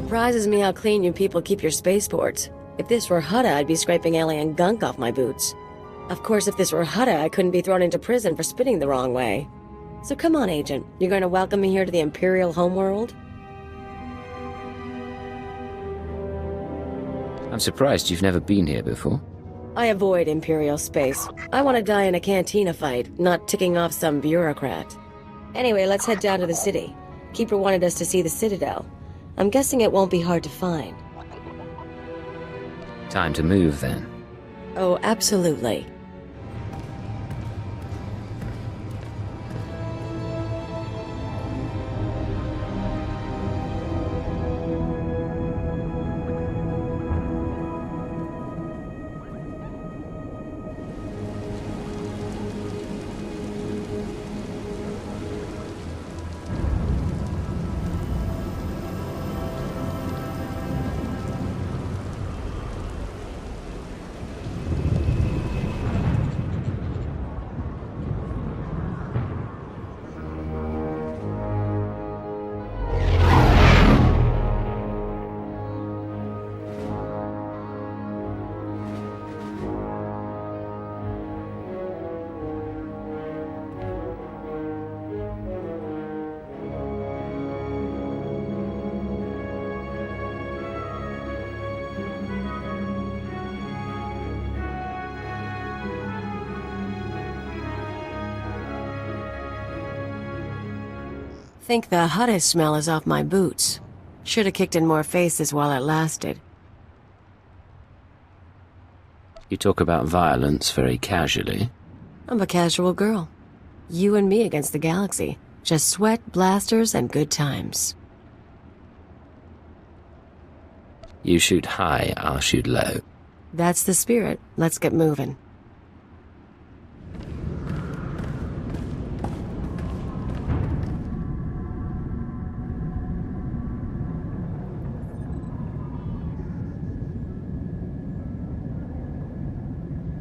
Surprises me how clean you people keep your spaceports. If this were Hutta, I'd be scraping alien gunk off my boots. Of course, if this were Hutta, I couldn't be thrown into prison for spitting the wrong way. So come on, Agent. You're going to welcome me here to the Imperial homeworld? I'm surprised you've never been here before. I avoid Imperial space. I want to die in a cantina fight, not ticking off some bureaucrat. Anyway, let's head down to the city. Keeper wanted us to see the Citadel. I'm guessing it won't be hard to find. Time to move, then. Oh, absolutely. Think the Hutta smell is off my boots. Should have kicked in more faces while it lasted. You talk about violence very casually. I'm a casual girl. You and me against the galaxy. Just sweat, blasters, and good times. You shoot high, I'll shoot low. That's the spirit. Let's get moving.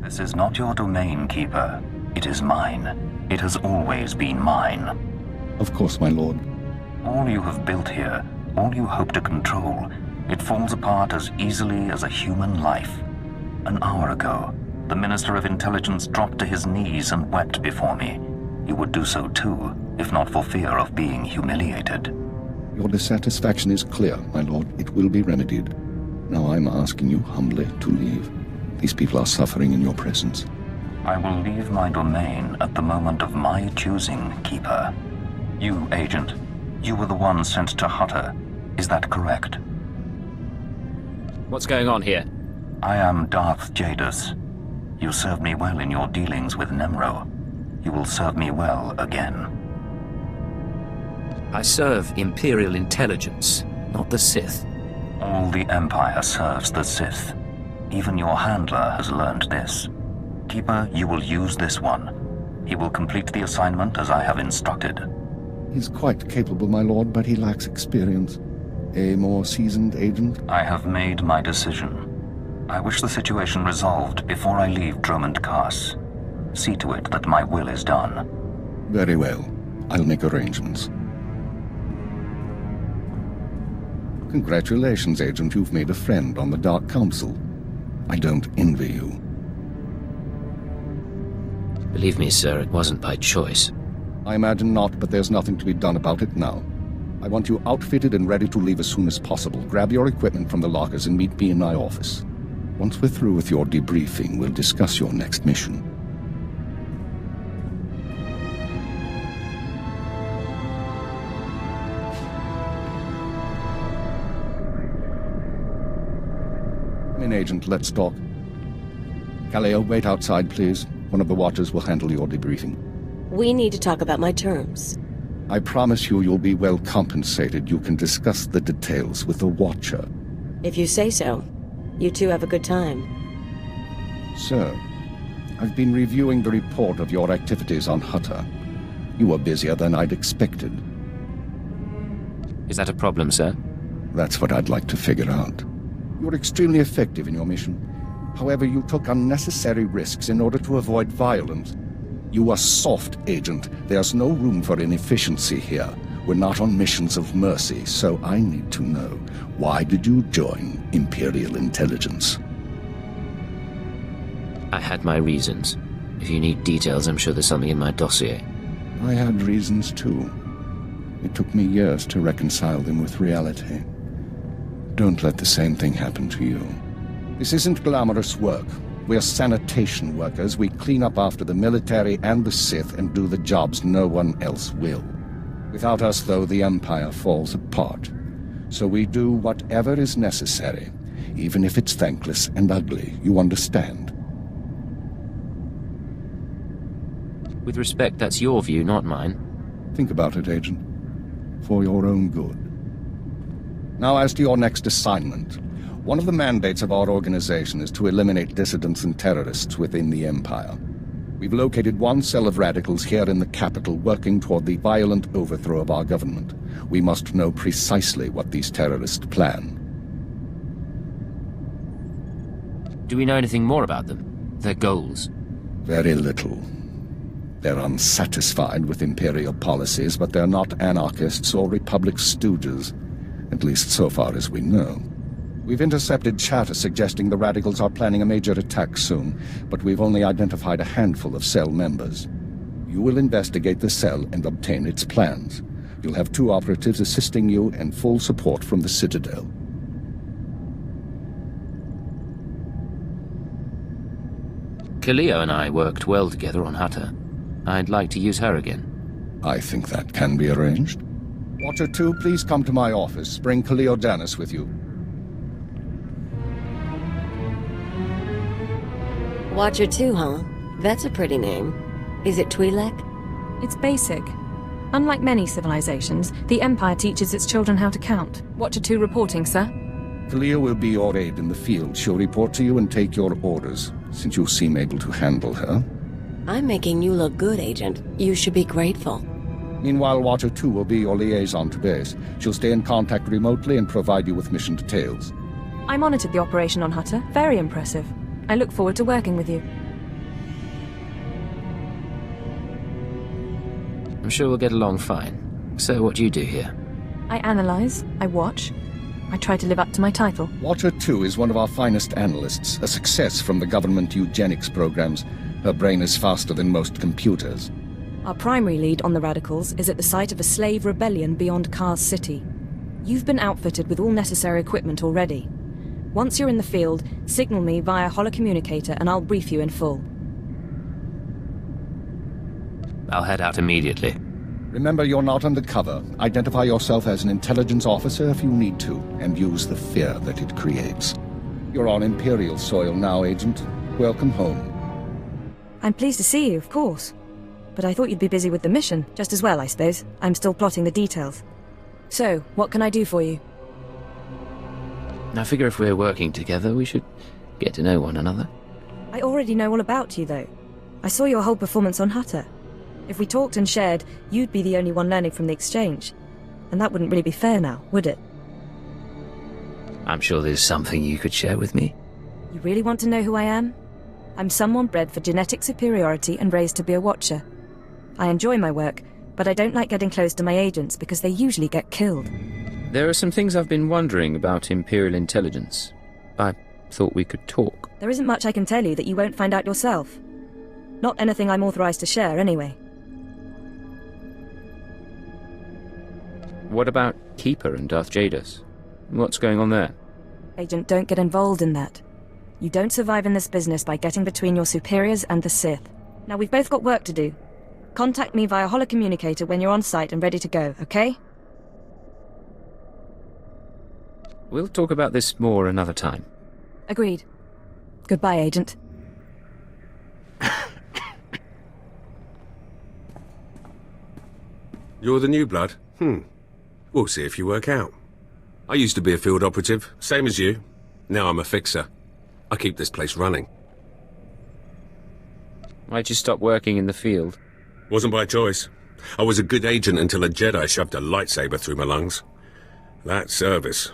This is not your domain, Keeper. It is mine. It has always been mine. Of course, my lord. All you have built here, all you hope to control, it falls apart as easily as a human life. An hour ago, the Minister of Intelligence dropped to his knees and wept before me. You would do so too, if not for fear of being humiliated. Your dissatisfaction is clear, my lord. It will be remedied. Now I'm asking you humbly to leave. These people are suffering in your presence. I will leave my domain at the moment of my choosing, Keeper. You, Agent, you were the one sent to Hutta. Is that correct? What's going on here? I am Darth Jadus. You served me well in your dealings with Nemro. You will serve me well again. I serve Imperial intelligence, not the Sith. All the Empire serves the Sith. Even your handler has learned this. Keeper, you will use this one. He will complete the assignment as I have instructed. He's quite capable, my lord, but he lacks experience. A more seasoned agent? I have made my decision. I wish the situation resolved before I leave Dromund Kaas. See to it that my will is done. Very well. I'll make arrangements. Congratulations, Agent. You've made a friend on the Dark Council. I don't envy you. Believe me, sir, it wasn't by choice. I imagine not, but there's nothing to be done about it now. I want you outfitted and ready to leave as soon as possible. Grab your equipment from the lockers and meet me in my office. Once we're through with your debriefing, we'll discuss your next mission. Come in, Agent. Let's talk. Kaleo, wait outside, please. One of the watchers will handle your debriefing. We need to talk about my terms. I promise you you'll be well compensated. You can discuss the details with the Watcher. If you say so. You two have a good time. Sir, I've been reviewing the report of your activities on Hutta. You were busier than I'd expected. Is that a problem, sir? That's what I'd like to figure out. You're extremely effective in your mission. However, you took unnecessary risks in order to avoid violence. You are soft, Agent. There's no room for inefficiency here. We're not on missions of mercy, so I need to know, why did you join Imperial Intelligence? I had my reasons. If you need details, I'm sure there's something in my dossier. I had reasons too. It took me years to reconcile them with reality. Don't let the same thing happen to you. This isn't glamorous work. We're sanitation workers. We clean up after the military and the Sith and do the jobs no one else will. Without us, though, the Empire falls apart. So we do whatever is necessary, even if it's thankless and ugly, you understand? With respect, that's your view, not mine. Think about it, Agent. For your own good. Now, as to your next assignment. One of the mandates of our organization is to eliminate dissidents and terrorists within the Empire. We've located one cell of radicals here in the capital working toward the violent overthrow of our government. We must know precisely what these terrorists plan. Do we know anything more about them? Their goals? Very little. They're unsatisfied with Imperial policies, but they're not anarchists or Republic stooges. At least so far as we know. We've intercepted chatter suggesting the radicals are planning a major attack soon, but we've only identified a handful of cell members. You will investigate the cell and obtain its plans. You'll have 2 operatives assisting you and full support from the Citadel. Kaleo and I worked well together on Hutter. I'd like to use her again. I think that can be arranged. Watcher 2, please come to my office. Bring Kaleo Danis with you. Watcher 2, huh? That's a pretty name. Is it Twi'lek? It's basic. Unlike many civilizations, the Empire teaches its children how to count. Watcher 2 reporting, sir. Kaleo will be your aide in the field. She'll report to you and take your orders, since you seem able to handle her. I'm making you look good, Agent. You should be grateful. Meanwhile, Watcher 2 will be your liaison to base. She'll stay in contact remotely and provide you with mission details. I monitored the operation on Hutter. Very impressive. I look forward to working with you. I'm sure we'll get along fine. So what do you do here? I analyze, I watch, I try to live up to my title. Watcher 2 is one of our finest analysts, a success from the government eugenics programs. Her brain is faster than most computers. Our primary lead on the radicals is at the site of a slave rebellion beyond Kaas City. You've been outfitted with all necessary equipment already. Once you're in the field, signal me via holocommunicator and I'll brief you in full. I'll head out immediately. Remember, you're not undercover. Identify yourself as an intelligence officer if you need to, and use the fear that it creates. You're on Imperial soil now, Agent. Welcome home. I'm pleased to see you, of course. But I thought you'd be busy with the mission. Just as well, I suppose. I'm still plotting the details. So, what can I do for you? I figure if we're working together, we should get to know one another. I already know all about you, though. I saw your whole performance on Hutter. If we talked and shared, you'd be the only one learning from the exchange. And that wouldn't really be fair now, would it? I'm sure there's something you could share with me. You really want to know who I am? I'm someone bred for genetic superiority and raised to be a watcher. I enjoy my work, but I don't like getting close to my agents because they usually get killed. There are some things I've been wondering about Imperial intelligence. I thought we could talk. There isn't much I can tell you that you won't find out yourself. Not anything I'm authorized to share, anyway. What about Keeper and Darth Jadus? What's going on there? Agent, don't get involved in that. You don't survive in this business by getting between your superiors and the Sith. Now, we've both got work to do. Contact me via holocommunicator when you're on site and ready to go, okay? We'll talk about this more another time. Agreed. Goodbye, Agent. You're the new blood? We'll see if you work out. I used to be a field operative, same as you. Now I'm a fixer. I keep this place running. Why'd you stop working in the field? Wasn't by choice. I was a good agent until a Jedi shoved a lightsaber through my lungs. That service.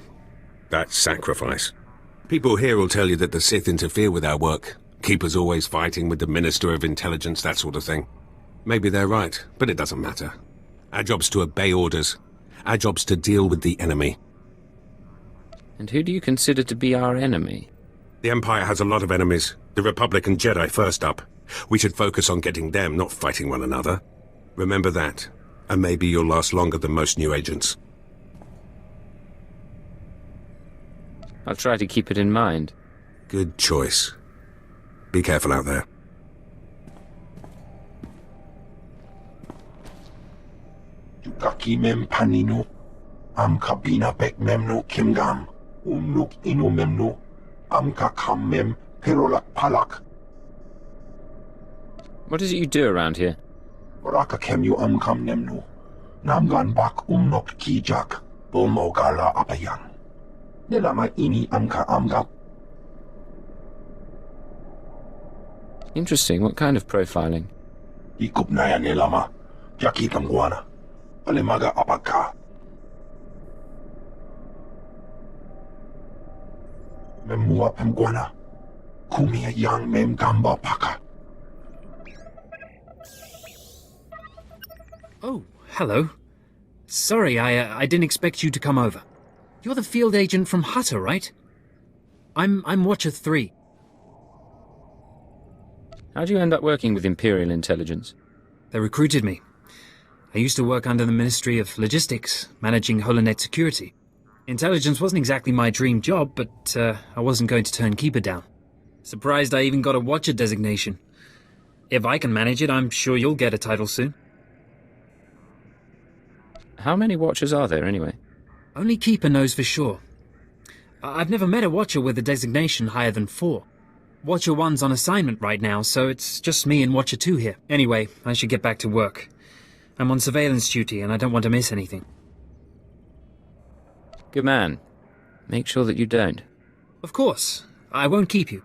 That sacrifice. People here will tell you that the Sith interfere with our work. Keeper's always fighting with the Minister of Intelligence, that sort of thing. Maybe they're right, but it doesn't matter. Our job's to obey orders. Our job's to deal with the enemy. And who do you consider to be our enemy? The Empire has a lot of enemies. The Republic and Jedi first up. We should focus on getting them, not fighting one another. Remember that, and maybe you'll last longer than most new agents. I'll try to keep it in mind. Good choice. Be careful out there. Kaki mem panino, am kabina bek memno kimgam, nuk ino memno, am kakam mem perolak palak. What is it you do around here? Raka kemyu am kam nemno, namgan bak nok kijak, bulmogala apayang. Nilama ini amka amgap. Interesting. What kind of profiling? Ikup na yan nilama, jakitam guana. Alimaga apaka. Memua pemguana. Kumia yang mem gamba paka. Oh, hello. Sorry, I didn't expect you to come over. You're the field agent from Hutter, right? I'm Watcher 3. How'd you end up working with Imperial intelligence? They recruited me. I used to work under the Ministry of Logistics, managing Holonet security. Intelligence wasn't exactly my dream job, but I wasn't going to turn Keeper down. Surprised I even got a Watcher designation. If I can manage it, I'm sure you'll get a title soon. How many Watchers are there, anyway? Only Keeper knows for sure. I've never met a Watcher with a designation higher than 4. Watcher 1's on assignment right now, so it's just me and Watcher 2 here. Anyway, I should get back to work. I'm on surveillance duty, and I don't want to miss anything. Good man. Make sure that you don't. Of course. I won't keep you.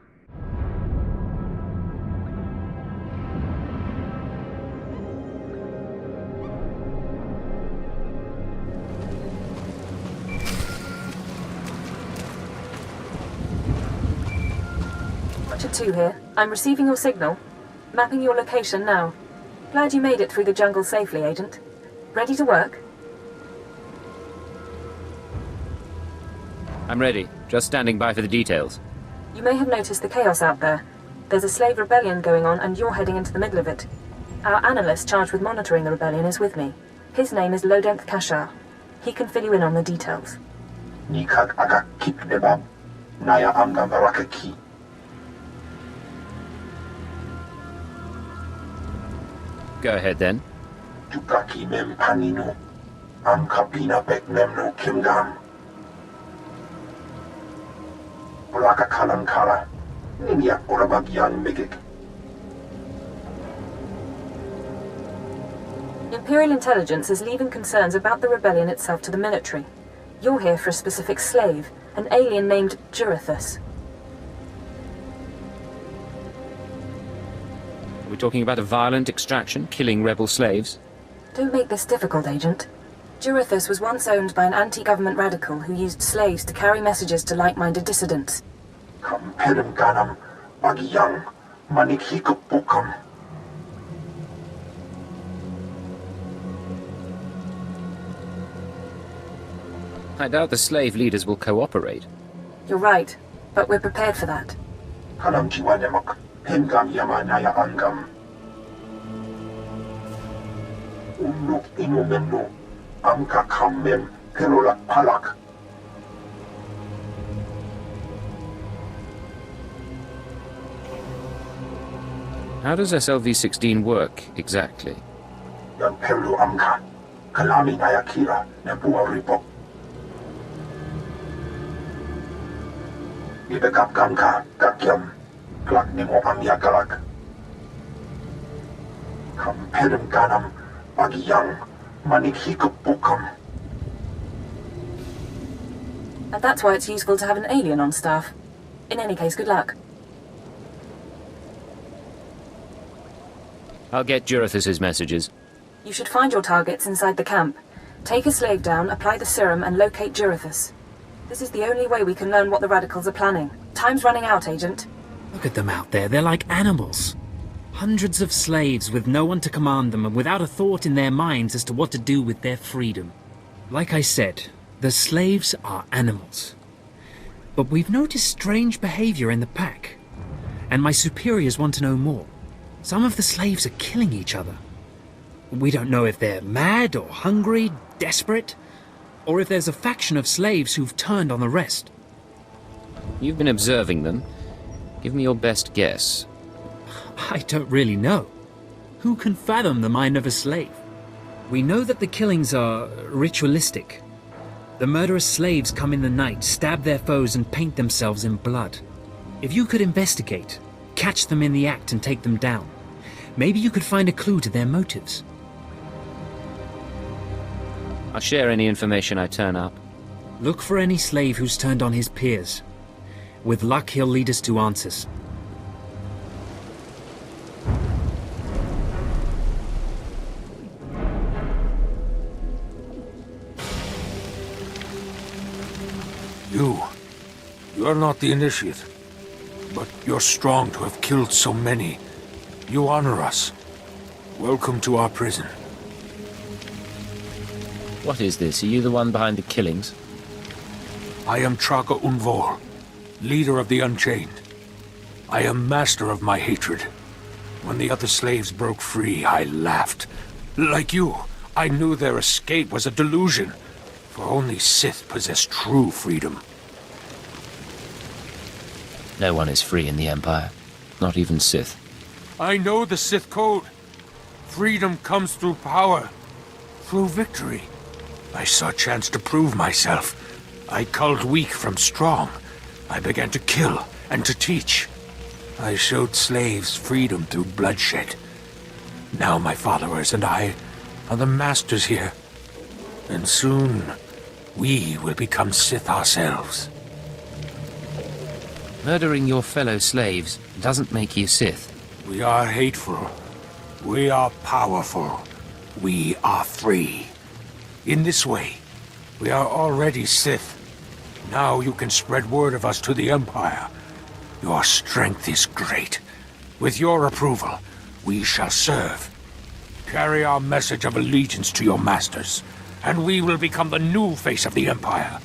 Watcher 2 here. I'm receiving your signal. Mapping your location now. Glad you made it through the jungle safely, Agent. Ready to work? I'm ready. Just standing by for the details. You may have noticed the chaos out there. There's a slave rebellion going on, and you're heading into the middle of it. Our analyst charged with monitoring the rebellion is with me. His name is Dromund Kaas. He can fill you in on the details. Nikak agak kip nebab, naya amgam barakaki. Go ahead, then. Tukaki mem panino, am kabina bek memno kimgam. Raka kalan kala, niniak orabag yang megik. Imperial intelligence is leaving concerns about the rebellion itself to the military. You're here for a specific slave, an alien named Jurithus. Are we talking about a violent extraction, killing rebel slaves? Don't make this difficult, Agent. Jurithus was once owned by an anti-government radical who used slaves to carry messages to like-minded dissidents. Kampelem ganam, bagiyang, manikhikupukam. I doubt the slave leaders will cooperate. You're right, but we're prepared for that. Kalam jiwanemak, hengam yamanaya angam. Unuk inumemno, amka kammem, perolak palak. How does SLV-16 work, exactly? Yan perlu amka, kalami nayakira, nebuwa ripok. Ibekap gamka, gakyam, klak nemo amya galak. Kampelem ganam, bagiyang, manikhikupukam. And that's why it's useful to have an alien on staff. In any case, good luck. I'll get Jurithus's messages. You should find your targets inside the camp. Take a slave down, apply the serum, and locate Jurithus. This is the only way we can learn what the radicals are planning. Time's running out, Agent. Look at them out there. They're like animals. Hundreds of slaves with no one to command them and without a thought in their minds as to what to do with their freedom. Like I said, the slaves are animals. But we've noticed strange behavior in the pack. And my superiors want to know more. Some of the slaves are killing each other. We don't know if they're mad or hungry, desperate, or if there's a faction of slaves who've turned on the rest. You've been observing them. Give me your best guess. I don't really know. Who can fathom the mind of a slave? We know that the killings are ritualistic. The murderous slaves come in the night, stab their foes and paint themselves in blood. If you could investigate, catch them in the act and take them down, maybe you could find a clue to their motives. I'll share any information I turn up. Look for any slave who's turned on his peers. With luck, he'll lead us to answers. You are not the initiate, but you're strong to have killed so many. You honor us. Welcome to our prison. What is this? Are you the one behind the killings? I am Traga Unvor, leader of the Unchained. I am master of my hatred. When the other slaves broke free, I laughed. Like you, I knew their escape was a delusion, for only Sith possess true freedom. No one is free in the Empire. Not even Sith. I know the Sith code. Freedom comes through power, through victory. I saw a chance to prove myself. I culled weak from strong. I began to kill and to teach. I showed slaves freedom through bloodshed. Now my followers and I are the masters here. And soon, we will become Sith ourselves. Murdering your fellow slaves doesn't make you Sith. We are hateful. We are powerful. We are free. In this way, we are already Sith. Now you can spread word of us to the Empire. Your strength is great. With your approval, we shall serve. Carry our message of allegiance to your masters, and we will become the new face of the Empire.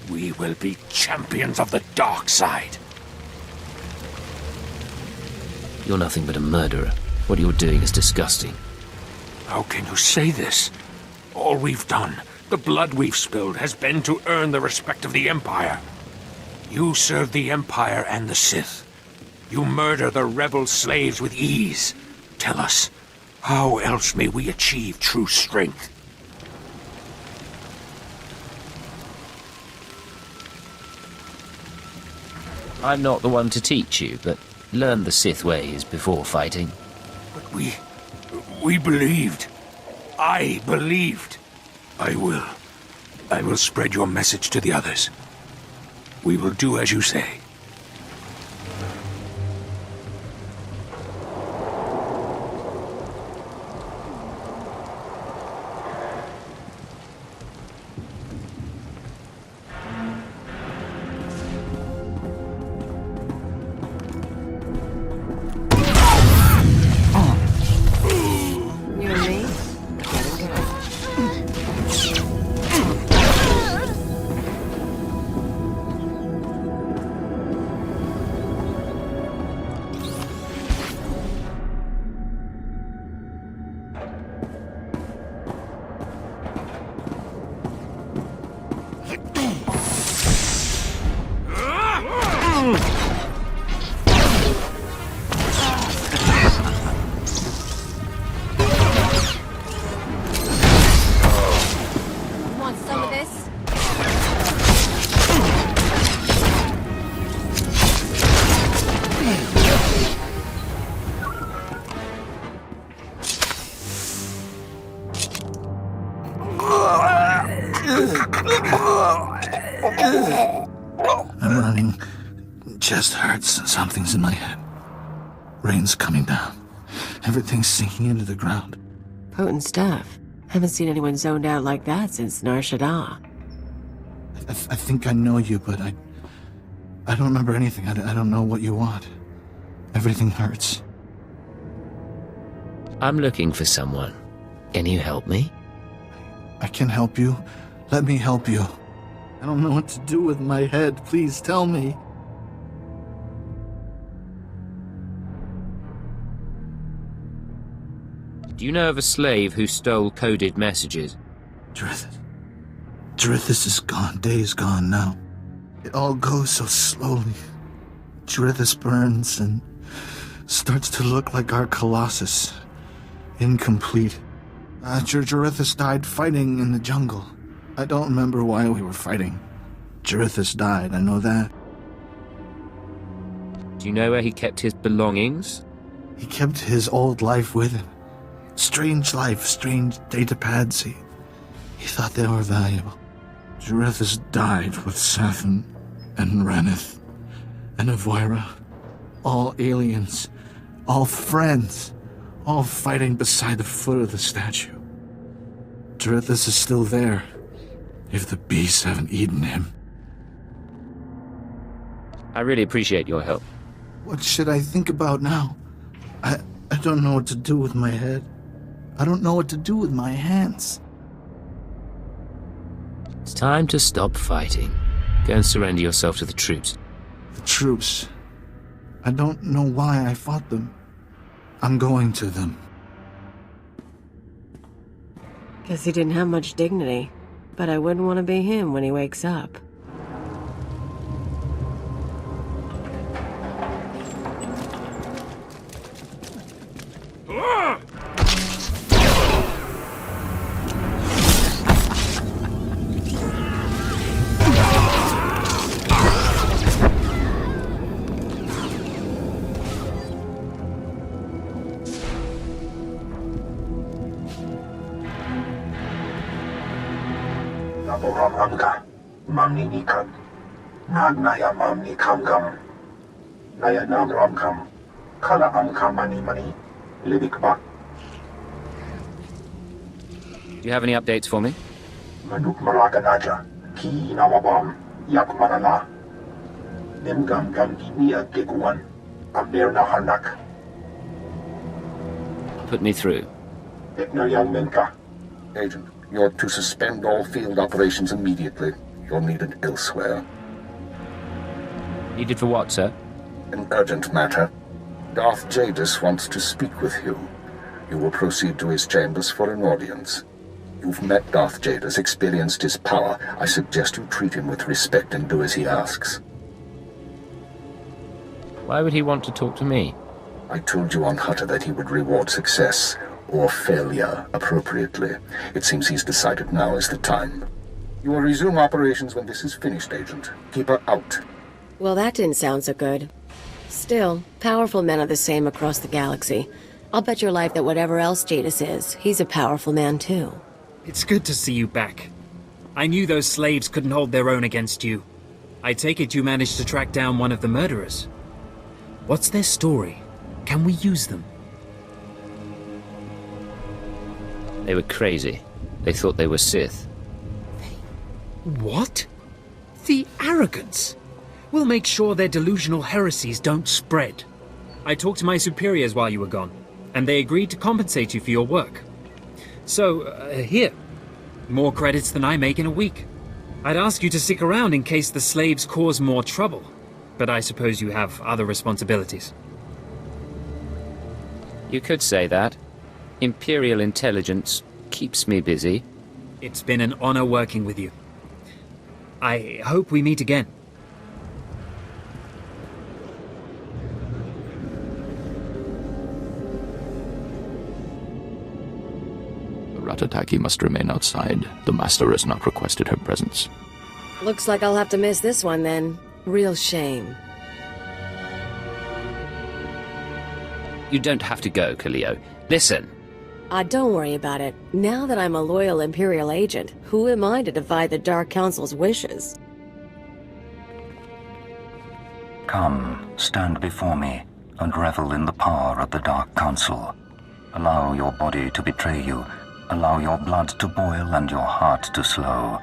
We will be champions of the dark side. You're nothing but a murderer. What you're doing is disgusting. How can you say this? All we've done, the blood we've spilled, has been to earn the respect of the Empire. You serve the Empire and the Sith. You murder the rebel slaves with ease. Tell us, how else may we achieve true strength? I'm not the one to teach you, but learn the Sith ways before fighting. But we believed. I believed. I will spread your message to the others. We will do as you say. You and me? Getting good. Want some of this? I'm running. Chest hurts and something's in my head. Rain's coming down. Everything's sinking into the ground. Potent stuff. Haven't seen anyone zoned out like that since Nar Shaddaa. I think I know you, but I don't remember anything. I don't know what you want. Everything hurts. I'm looking for someone. Can you help me? I can help you. Let me help you. I don't know what to do with my head. Please tell me. Do you know of a slave who stole coded messages? Drithis is gone. Days gone now. It all goes so slowly. Drithis burns and starts to look like our Colossus. Incomplete. Drithis died fighting in the jungle. I don't remember why we were fighting. Drithis died, I know that. Do you know where he kept his belongings? He kept his old life with him. Strange life, strange data pads. He thought they were valuable. Drithis died with Sathan and Reneth and Avoira. All aliens, all friends, all fighting beside the foot of the statue. Drithis is still there, if the beasts haven't eaten him. I really appreciate your help. What should I think about now? I don't know what to do with my head. I don't know what to do with my hands. It's time to stop fighting. Go and surrender yourself to the troops. The troops. I don't know why I fought them. I'm going to them. Guess he didn't have much dignity. But I wouldn't want to be him when he wakes up. Do you have any updates for me? Put me through. Agent, you're to suspend all field operations immediately. You're needed elsewhere. Needed for what, sir? An urgent matter. Darth Jadis wants to speak with you. You will proceed to his chambers for an audience. You've met Darth Jadis, experienced his power. I suggest you treat him with respect and do as he asks. Why would he want to talk to me? I told you on Hutta that he would reward success, or failure, appropriately. It seems he's decided now is the time. You will resume operations when this is finished, Agent. Keep her out. Well, that didn't sound so good. Still, powerful men are the same across the galaxy. I'll bet your life that whatever else Jadis is, he's a powerful man too. It's good to see you back. I knew those slaves couldn't hold their own against you. I take it you managed to track down one of the murderers. What's their story? Can we use them? They were crazy. They thought they were Sith. What? The arrogance! We'll make sure their delusional heresies don't spread. I talked to my superiors while you were gone, and they agreed to compensate you for your work. So, here. More credits than I make in a week. I'd ask you to stick around in case the slaves cause more trouble, but I suppose you have other responsibilities. You could say that. Imperial intelligence keeps me busy. It's been an honor working with you. I hope we meet again. Ratataki must remain outside. The Master has not requested her presence. Looks like I'll have to miss this one then. Real shame. You don't have to go, Kaleo. Listen. Don't worry about it. Now that I'm a loyal Imperial agent, who am I to defy the Dark Council's wishes? Come, stand before me, and revel in the power of the Dark Council. Allow your body to betray you. Allow your blood to boil and your heart to slow.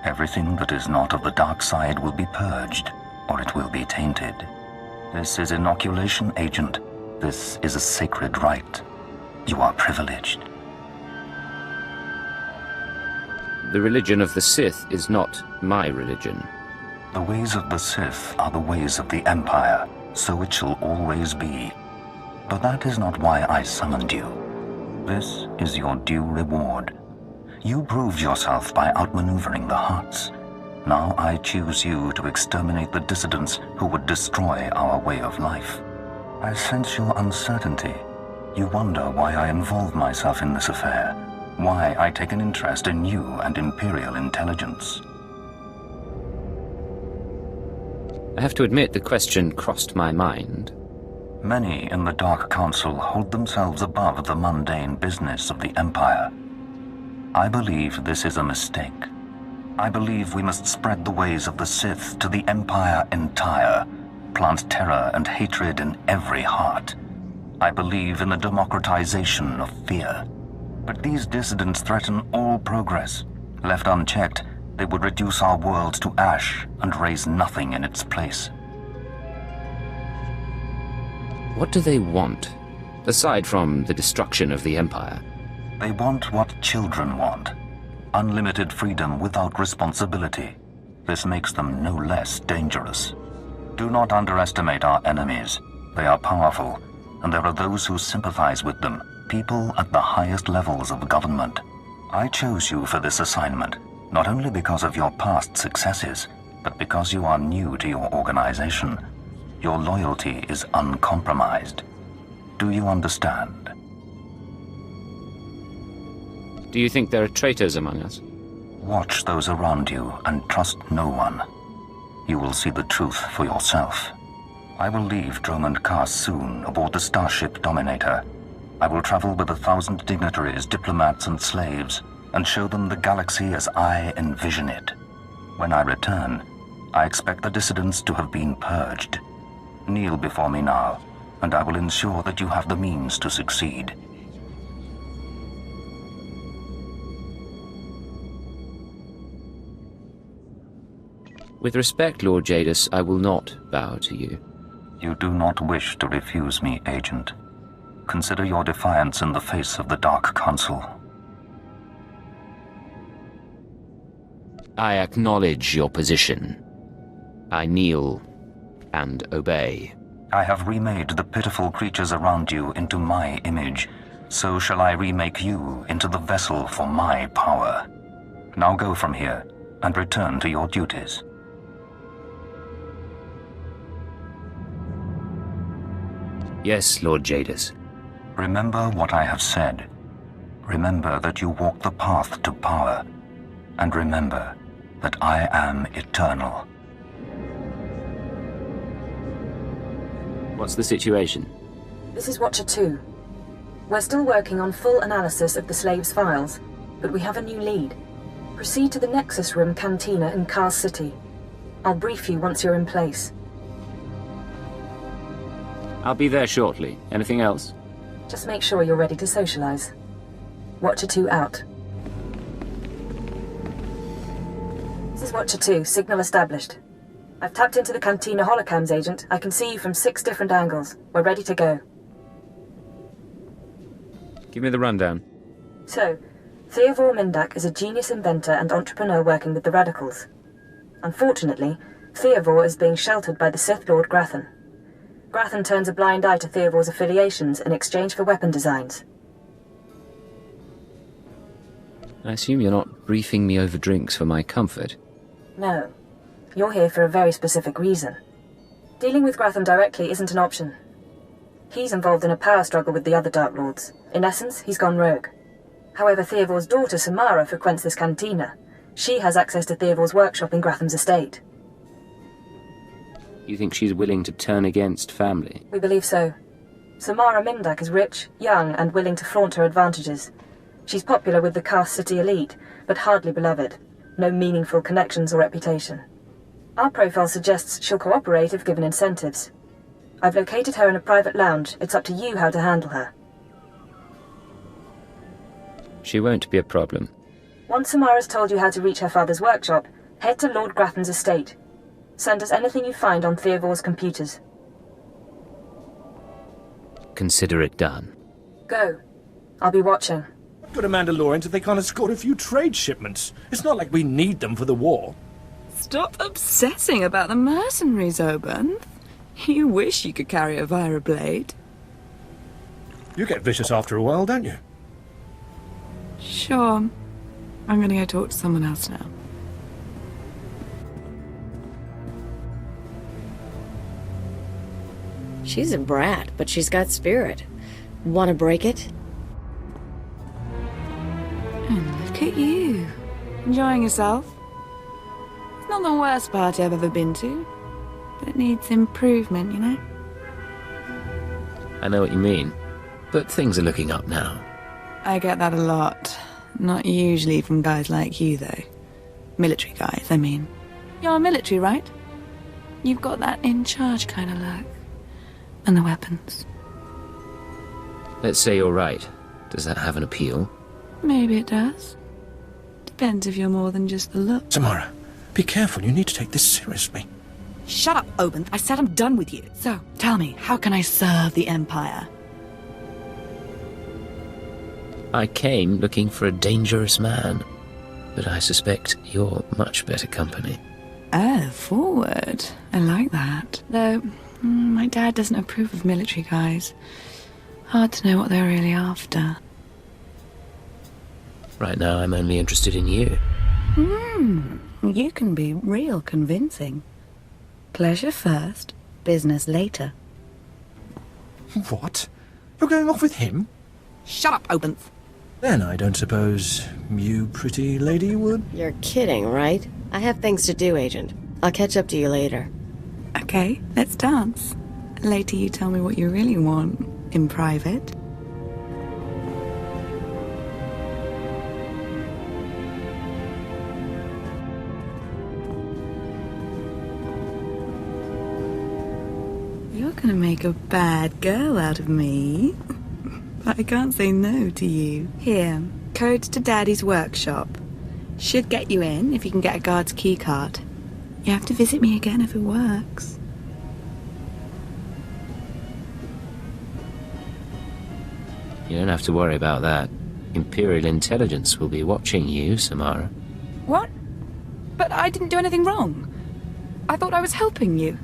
Everything that is not of the dark side will be purged, or it will be tainted. This is inoculation, Agent. This is a sacred rite. You are privileged. The religion of the Sith is not my religion. The ways of the Sith are the ways of the Empire, so it shall always be. But that is not why I summoned you. This is your due reward. You proved yourself by outmaneuvering the Hutts. Now I choose you to exterminate the dissidents who would destroy our way of life. I sense your uncertainty. You wonder why I involve myself in this affair, why I take an interest in you and Imperial intelligence. I have to admit the question crossed my mind. Many in the Dark Council hold themselves above the mundane business of the Empire. I believe this is a mistake. I believe we must spread the ways of the Sith to the Empire entire, plant terror and hatred in every heart. I believe in the democratization of fear. But these dissidents threaten all progress. Left unchecked, they would reduce our world to ash and raise nothing in its place. What do they want, aside from the destruction of the Empire? They want what children want. Unlimited freedom without responsibility. This makes them no less dangerous. Do not underestimate our enemies. They are powerful, and there are those who sympathize with them, people at the highest levels of government. I chose you for this assignment, not only because of your past successes, but because you are new to your organization. Your loyalty is uncompromised. Do you understand? Do you think there are traitors among us? Watch those around you and trust no one. You will see the truth for yourself. I will leave Dromund Kaas soon aboard the starship Dominator. I will travel with 1,000 dignitaries, diplomats, and slaves, and show them the galaxy as I envision it. When I return, I expect the dissidents to have been purged. Kneel before me now, and I will ensure that you have the means to succeed. With respect, Lord Jadis, I will not bow to you. You do not wish to refuse me, Agent. Consider your defiance in the face of the Dark Council. I acknowledge your position. I kneel and obey. I have remade the pitiful creatures around you into my image. So shall I remake you into the vessel for my power. Now go from here and return to your duties. Yes, Lord Jadis. Remember what I have said. Remember that you walk the path to power. And remember that I am eternal. What's the situation? This is Watcher 2. We're still working on full analysis of the slaves' files, but we have a new lead. Proceed to the Nexus Room Cantina in Kaas City. I'll brief you once you're in place. I'll be there shortly. Anything else? Just make sure you're ready to socialize. Watcher 2 out. This is Watcher 2, signal established. I've tapped into the Cantina holocams, Agent. I can see you from 6 different angles. We're ready to go. Give me the rundown. So, Theovor Mindak is a genius inventor and entrepreneur working with the Radicals. Unfortunately, Theovor is being sheltered by the Sith Lord Grathan. Grathan turns a blind eye to Theovor's affiliations in exchange for weapon designs. I assume you're not briefing me over drinks for my comfort. No. You're here for a very specific reason. Dealing with Grathan directly isn't an option. He's involved in a power struggle with the other Dark Lords. In essence, he's gone rogue. However, Theovor's daughter Samara frequents this cantina. She has access to Theovor's workshop in Gratham's estate. You think she's willing to turn against family? We believe so. Samara Mindak is rich, young, and willing to flaunt her advantages. She's popular with the Kaas City elite, but hardly beloved. No meaningful connections or reputation. Our profile suggests she'll cooperate if given incentives. I've located her in a private lounge. It's up to you how to handle her. She won't be a problem. Once Samara's told you how to reach her father's workshop, head to Lord Grathan's estate. Send us anything you find on Theovor's computers. Consider it done. Go. I'll be watching. Good Mandalorians if they can't escort a few trade shipments. It's not like we need them for the war. Stop obsessing about the mercenaries, Oban. You wish you could carry a via blade. You get vicious after a while, don't you? Sure. I'm gonna go talk to someone else now. She's a brat, but she's got spirit. Wanna break it? And look at you. Enjoying yourself? It's not the worst party I've ever been to, but it needs improvement, you know? I know what you mean, but things are looking up now. I get that a lot. Not usually from guys like you, though. Military guys, I mean. You're military, right? You've got that in-charge kind of look. And the weapons. Let's say you're right. Does that have an appeal? Maybe it does. Depends if you're more than just the look. Samara, be careful. You need to take this seriously. Shut up, Oban. I said I'm done with you. So, tell me, how can I serve the Empire? I came looking for a dangerous man, but I suspect you're much better company. Oh, forward. I like that. Though, my dad doesn't approve of military guys. Hard to know what they're really after. Right now, I'm only interested in you. You can be real convincing. Pleasure first, business later. What? You're going off with him? Shut up, Oban. Then I don't suppose you, pretty lady, would? You're kidding, right? I have things to do, Agent. I'll catch up to you later. Okay, let's dance. Later you tell me what you really want, in private. You're gonna make a bad girl out of me. But I can't say no to you. Here, code to Daddy's workshop. Should get you in if you can get a guard's keycard. You have to visit me again if it works. You don't have to worry about that. Imperial intelligence will be watching you, Samara. What? But I didn't do anything wrong. I thought I was helping you.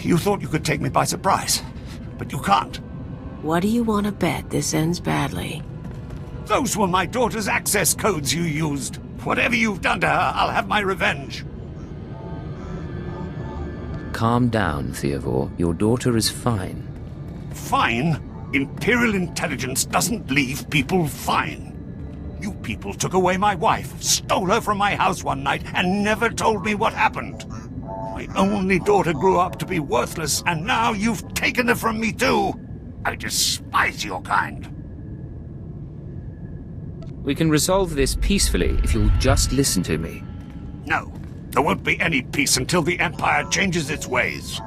You thought you could take me by surprise, but you can't. What do you want to bet this ends badly? Those were my daughter's access codes you used. Whatever you've done to her, I'll have my revenge. Calm down, Theodore. Your daughter is fine. Fine? Imperial intelligence doesn't leave people fine. You people took away my wife, stole her from my house one night, and never told me what happened. My only daughter grew up to be worthless, and now you've taken her from me too. I despise your kind. We can resolve this peacefully if you'll just listen to me. No, there won't be any peace until the Empire changes its ways.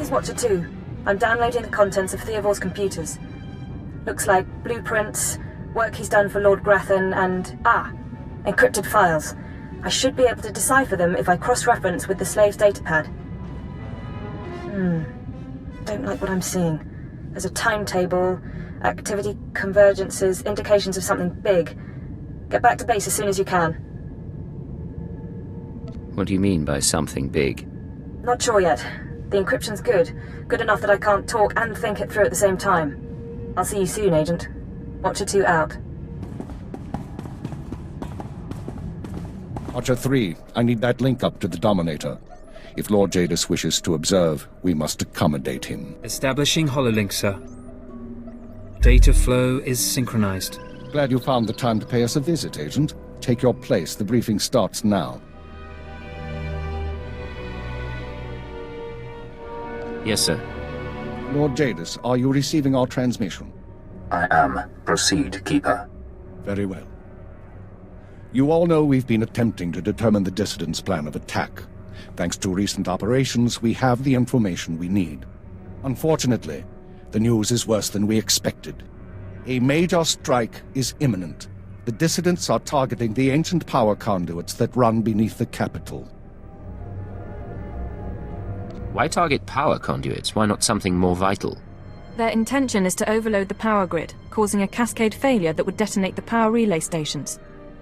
This is Watcher 2. I'm downloading the contents of Theovor's computers. Looks like blueprints, work he's done for Lord Grathan, and encrypted files. I should be able to decipher them if I cross-reference with the slave's datapad. Don't like what I'm seeing. There's a timetable, activity convergences, indications of something big. Get back to base as soon as you can. What do you mean by something big? Not sure yet. The encryption's good. Good enough that I can't talk and think it through at the same time. I'll see you soon, Agent. Watcher 2 out. Watcher 3, I need that link up to the Dominator. If Lord Jadis wishes to observe, we must accommodate him. Establishing hololink, sir. Data flow is synchronized. Glad you found the time to pay us a visit, Agent. Take your place. The briefing starts now. Yes, sir. Lord Jadis, are you receiving our transmission? I am. Proceed, Keeper. Very well. You all know we've been attempting to determine the dissidents' plan of attack. Thanks to recent operations, we have the information we need. Unfortunately, the news is worse than we expected. A major strike is imminent. The dissidents are targeting the ancient power conduits that run beneath the capital. Why target power conduits? Why not something more vital? Their intention is to overload the power grid, causing a cascade failure that would detonate the power relay stations.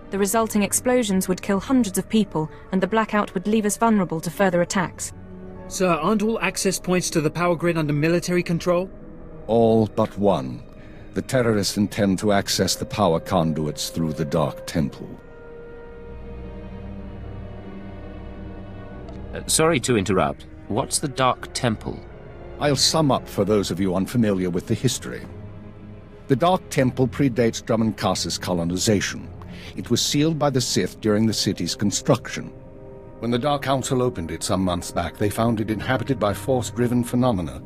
The resulting explosions would kill hundreds of people, and the blackout would leave us vulnerable to further attacks. Sir, aren't all access points to the power grid under military control? All but one. The terrorists intend to access the power conduits through the Dark Temple. Sorry to interrupt. What's the Dark Temple? I'll sum up for those of you unfamiliar with the history. The Dark Temple predates Dromund Kaas's colonization. It was sealed by the Sith during the city's construction. When the Dark Council opened it some months back, they found it inhabited by force-driven phenomena.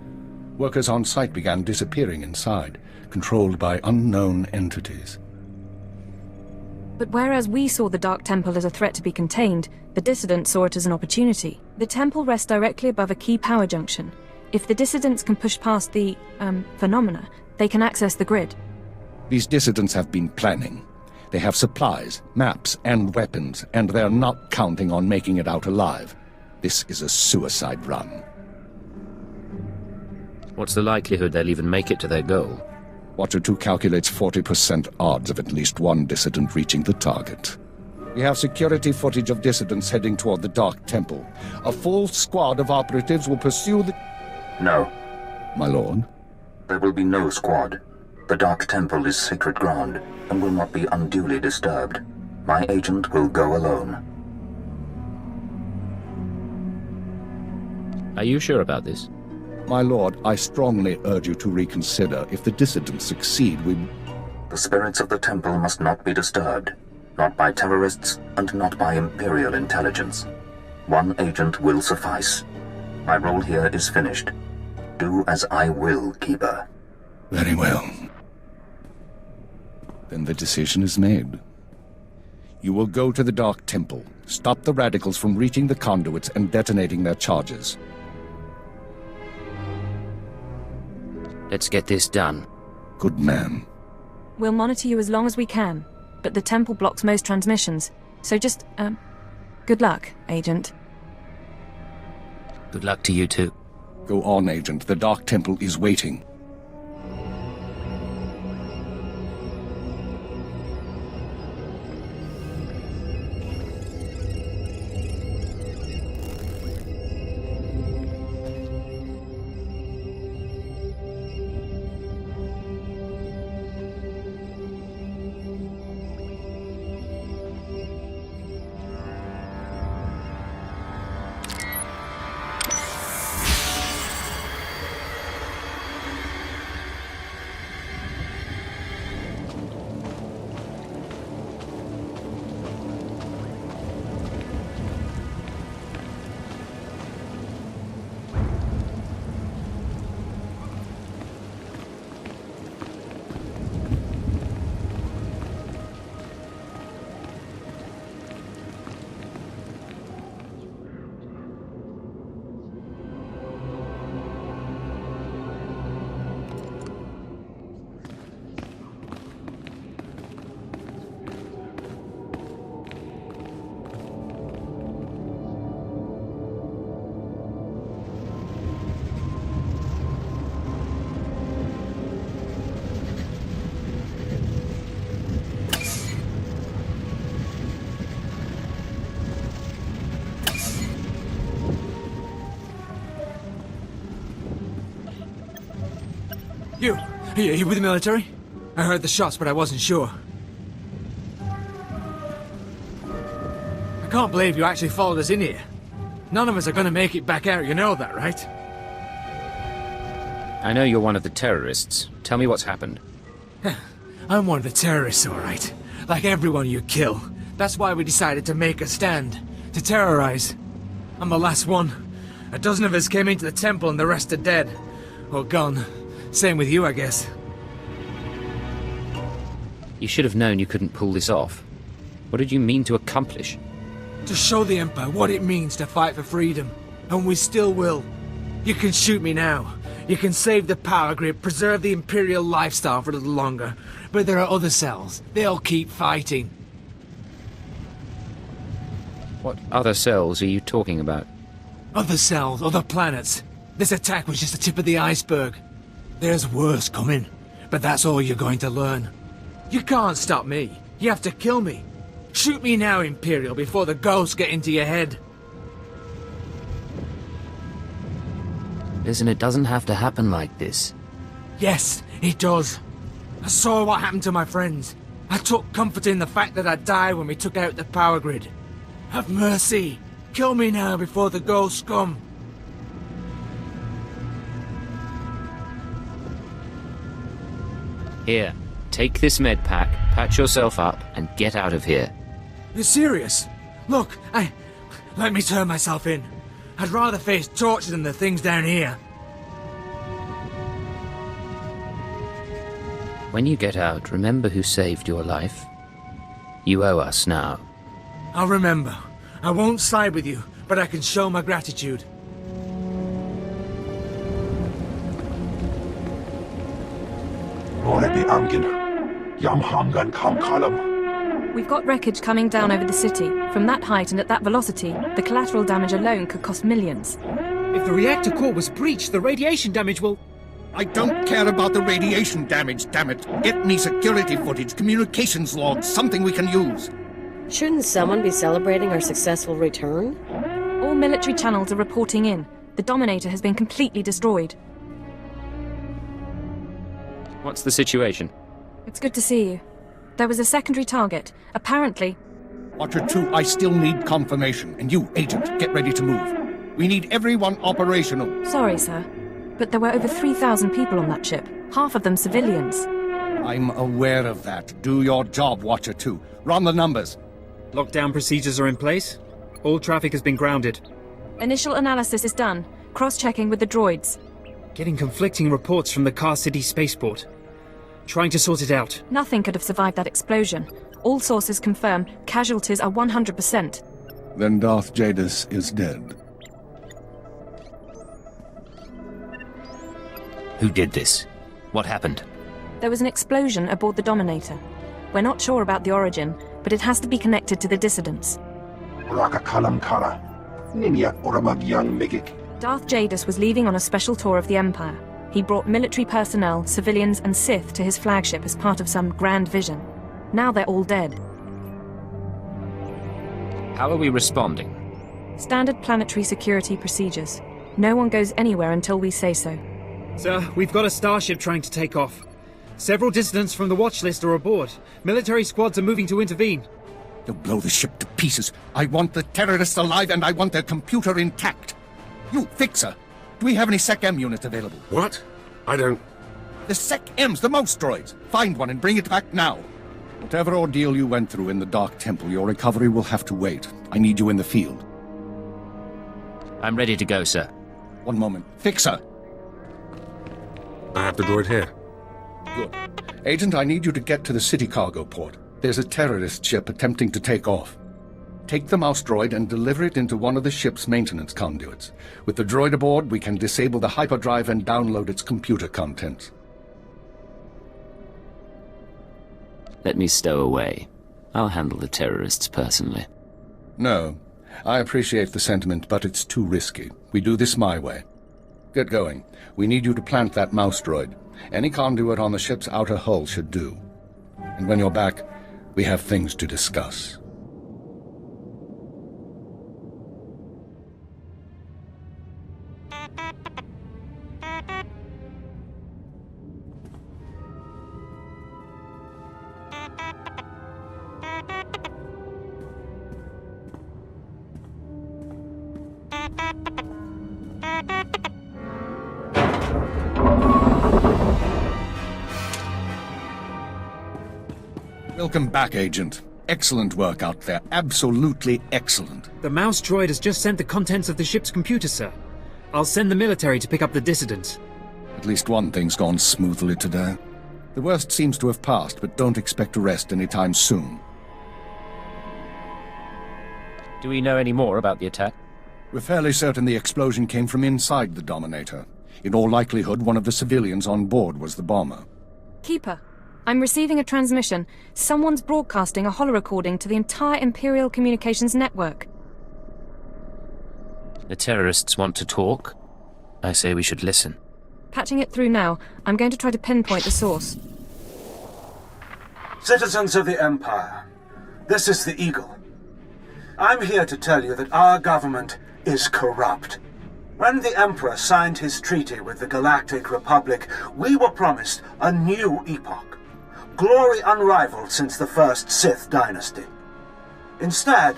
Workers on site began disappearing inside, controlled by unknown entities. But whereas we saw the Dark Temple as a threat to be contained, the dissidents saw it as an opportunity. The temple rests directly above a key power junction. If the dissidents can push past the, phenomena, they can access the grid. These dissidents have been planning. They have supplies, maps, and weapons, and they're not counting on making it out alive. This is a suicide run. What's the likelihood they'll even make it to their goal? Watcher 2 calculates 40% odds of at least one dissident reaching the target. We have security footage of dissidents heading toward the Dark Temple. A full squad of operatives will pursue the... No. My lord? There will be no squad. The Dark Temple is sacred ground and will not be unduly disturbed. My agent will go alone. Are you sure about this? My lord, I strongly urge you to reconsider. If the dissidents succeed, we... The spirits of the temple must not be disturbed. Not by terrorists, and not by Imperial intelligence. One agent will suffice. My role here is finished. Do as I will, Keeper. Very well. Then the decision is made. You will go to the Dark Temple, stop the radicals from reaching the conduits and detonating their charges. Let's get this done. Good man. We'll monitor you as long as we can, but the temple blocks most transmissions, so just, good luck, Agent. Good luck to you too. Go on, Agent. The Dark Temple is waiting. You with the military? I heard the shots, but I wasn't sure. I can't believe you actually followed us in here. None of us are gonna make it back out, you know that, right? I know you're one of the terrorists. Tell me what's happened. I'm one of the terrorists, all right. Like everyone you kill. That's why we decided to make a stand. To terrorize. I'm the last one. A dozen of us came into the temple and the rest are dead. Or gone. Same with you, I guess. You should have known you couldn't pull this off. What did you mean to accomplish? To show the Empire what it means to fight for freedom. And we still will. You can shoot me now. You can save the power grid, preserve the Imperial lifestyle for a little longer. But there are other cells. They'll keep fighting. What other cells are you talking about? Other cells, other planets. This attack was just the tip of the iceberg. There's worse coming. But that's all you're going to learn. You can't stop me. You have to kill me. Shoot me now, Imperial, before the ghosts get into your head. Listen, it doesn't have to happen like this. Yes, it does. I saw what happened to my friends. I took comfort in the fact that I died when we took out the power grid. Have mercy. Kill me now before the ghosts come. Here, take this med pack, patch yourself up, and get out of here. You're serious? Look, let me turn myself in. I'd rather face torture than the things down here. When you get out, remember who saved your life. You owe us now. I'll remember. I won't side with you, but I can show my gratitude. We've got wreckage coming down over the city. From that height and at that velocity, the collateral damage alone could cost millions. If the reactor core was breached, the radiation damage will... I don't care about the radiation damage, damn it. Get me security footage, communications logs, something we can use. Shouldn't someone be celebrating our successful return? All military channels are reporting in. The Dominator has been completely destroyed. What's the situation? It's good to see you. There was a secondary target. Apparently... Watcher 2, I still need confirmation. And you, Agent, get ready to move. We need everyone operational. Sorry, sir. But there were over 3,000 people on that ship. Half of them civilians. I'm aware of that. Do your job, Watcher 2. Run the numbers. Lockdown procedures are in place. All traffic has been grounded. Initial analysis is done. Cross-checking with the droids. Getting conflicting reports from the Kaas City spaceport. Trying to sort it out. Nothing could have survived that explosion. All sources confirm casualties are 100%. Then Darth Jadis is dead. Who did this? What happened? There was an explosion aboard the Dominator. We're not sure about the origin, but it has to be connected to the dissidents. Darth Jadis was leaving on a special tour of the Empire. He brought military personnel, civilians, and Sith to his flagship as part of some grand vision. Now they're all dead. How are we responding? Standard planetary security procedures. No one goes anywhere until we say so. Sir, we've got a starship trying to take off. Several dissidents from the watch list are aboard. Military squads are moving to intervene. They'll blow the ship to pieces. I want the terrorists alive and I want their computer intact. You, Fixer, do we have any Sec-M units available? What? I don't... The Sec-Ms, the mouse droids. Find one and bring it back now. Whatever ordeal you went through in the Dark Temple, your recovery will have to wait. I need you in the field. I'm ready to go, sir. One moment. Fixer! I have the droid here. Good. Agent, I need you to get to the city cargo port. There's a terrorist ship attempting to take off. Take the mouse droid and deliver it into one of the ship's maintenance conduits. With the droid aboard, we can disable the hyperdrive and download its computer contents. Let me stow away. I'll handle the terrorists personally. No. I appreciate the sentiment, but it's too risky. We do this my way. Get going. We need you to plant that mouse droid. Any conduit on the ship's outer hull should do. And when you're back, we have things to discuss. Welcome back, Agent. Excellent work out there. Absolutely excellent. The mouse droid has just sent the contents of the ship's computer, sir. I'll send the military to pick up the dissidents. At least one thing's gone smoothly today. The worst seems to have passed, but don't expect to rest anytime soon. Do we know any more about the attack? We're fairly certain the explosion came from inside the Dominator. In all likelihood, one of the civilians on board was the bomber. Keeper, I'm receiving a transmission. Someone's broadcasting a holo-recording to the entire Imperial communications network. The terrorists want to talk? I say we should listen. Patching it through now. I'm going to try to pinpoint the source. Citizens of the Empire, this is the Eagle. I'm here to tell you that our government is corrupt. When the Emperor signed his treaty with the Galactic Republic, we were promised a new epoch. Glory unrivaled since the first Sith dynasty. Instead,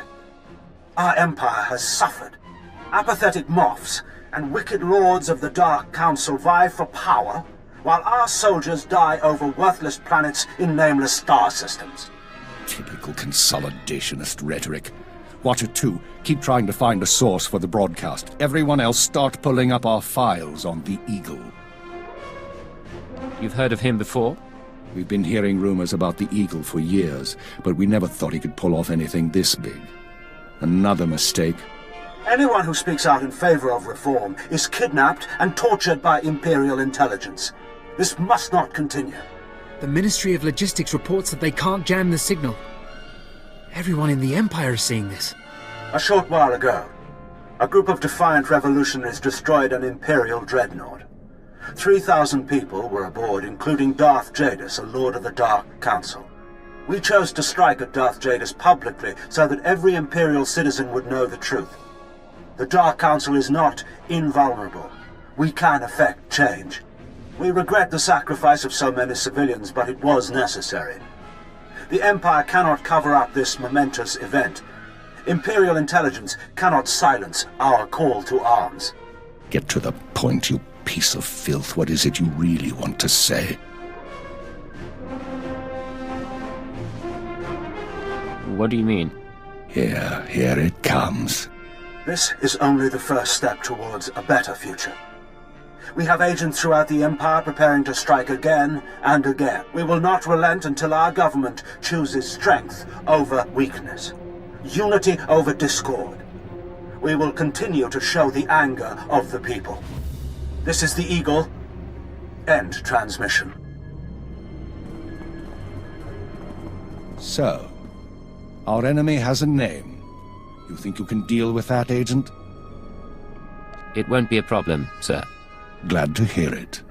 our Empire has suffered. Apathetic moffs and wicked lords of the Dark Council vie for power, while our soldiers die over worthless planets in nameless star systems. Typical consolidationist rhetoric. Watcher 2, keep trying to find a source for the broadcast. Everyone else start pulling up our files on the Eagle. You've heard of him before? We've been hearing rumors about the Eagle for years, but we never thought he could pull off anything this big. Another mistake. Anyone who speaks out in favor of reform is kidnapped and tortured by Imperial intelligence. This must not continue. The Ministry of Logistics reports that they can't jam the signal. Everyone in the Empire is seeing this. A short while ago, a group of defiant revolutionaries destroyed an Imperial dreadnought. 3,000 people were aboard, including Darth Jadis, a Lord of the Dark Council. We chose to strike at Darth Jadis publicly so that every Imperial citizen would know the truth. The Dark Council is not invulnerable. We can effect change. We regret the sacrifice of so many civilians, but it was necessary. The Empire cannot cover up this momentous event. Imperial intelligence cannot silence our call to arms. Get to the point, you piece of filth. What is it you really want to say? What do you mean? Here it comes. This is only the first step towards a better future. We have agents throughout the Empire preparing to strike again and again. We will not relent until our government chooses strength over weakness, unity over discord. We will continue to show the anger of the people. This is the Eagle. End transmission. So, our enemy has a name. You think you can deal with that, Agent? It won't be a problem, sir. Glad to hear it.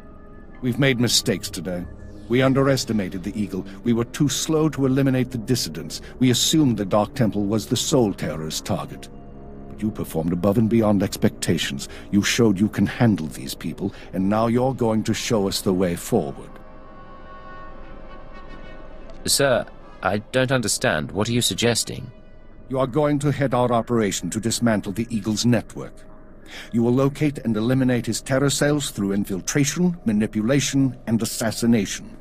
We've made mistakes today. We underestimated the Eagle. We were too slow to eliminate the dissidents. We assumed the Dark Temple was the sole terrorist target. But you performed above and beyond expectations. You showed you can handle these people, and now you're going to show us the way forward. Sir, I don't understand. What are you suggesting? You are going to head our operation to dismantle the Eagle's network. You will locate and eliminate his terror cells through infiltration, manipulation, and assassination.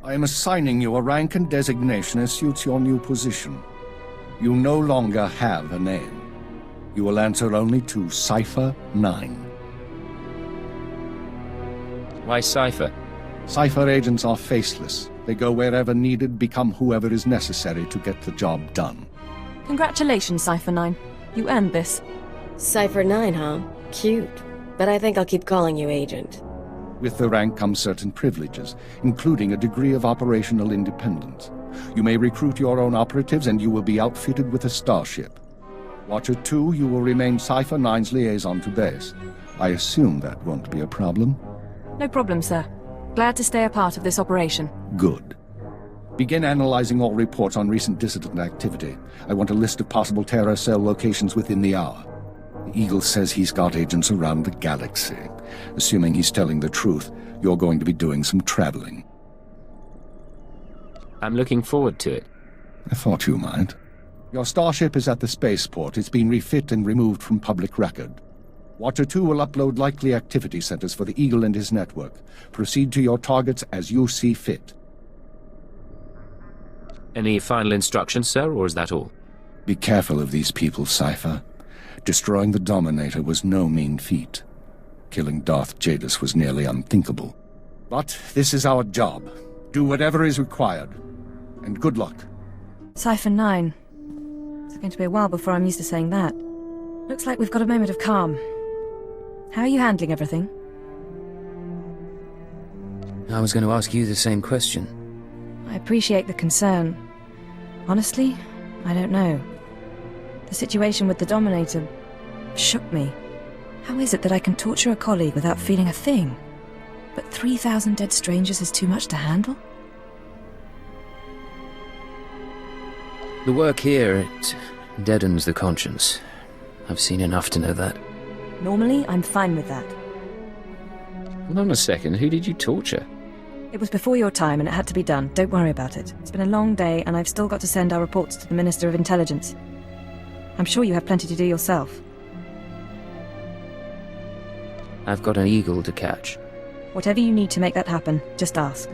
I am assigning you a rank and designation as suits your new position. You no longer have a name. You will answer only to Cipher 9. Why Cipher? Cipher agents are faceless. They go wherever needed, become whoever is necessary to get the job done. Congratulations, Cipher 9. You earned this. Cipher 9, huh? Cute. But I think I'll keep calling you Agent. With the rank comes certain privileges, including a degree of operational independence. You may recruit your own operatives, and you will be outfitted with a starship. Watcher 2, you will remain Cipher 9's liaison to base. I assume that won't be a problem? No problem, sir. Glad to stay a part of this operation. Good. Begin analyzing all reports on recent dissident activity. I want a list of possible terror cell locations within the hour. The Eagle says he's got agents around the galaxy. Assuming he's telling the truth, you're going to be doing some traveling. I'm looking forward to it. I thought you might. Your starship is at the spaceport. It's been refit and removed from public record. Watcher 2 will upload likely activity centers for the Eagle and his network. Proceed to your targets as you see fit. Any final instructions, sir, or is that all? Be careful of these people, Cypher. Destroying the Dominator was no mean feat. Killing Darth Jadus was nearly unthinkable. But this is our job. Do whatever is required. And good luck. Cypher 9. It's going to be a while before I'm used to saying that. Looks like we've got a moment of calm. How are you handling everything? I was going to ask you the same question. I appreciate the concern. Honestly, I don't know. The situation with the Dominator shook me. How is it that I can torture a colleague without feeling a thing? But 3,000 dead strangers is too much to handle? The work here, it deadens the conscience. I've seen enough to know that. Normally, I'm fine with that. Hold on a second, who did you torture? It was before your time and it had to be done. Don't worry about it. It's been a long day and I've still got to send our reports to the Minister of Intelligence. I'm sure you have plenty to do yourself. I've got an eagle to catch. Whatever you need to make that happen, just ask.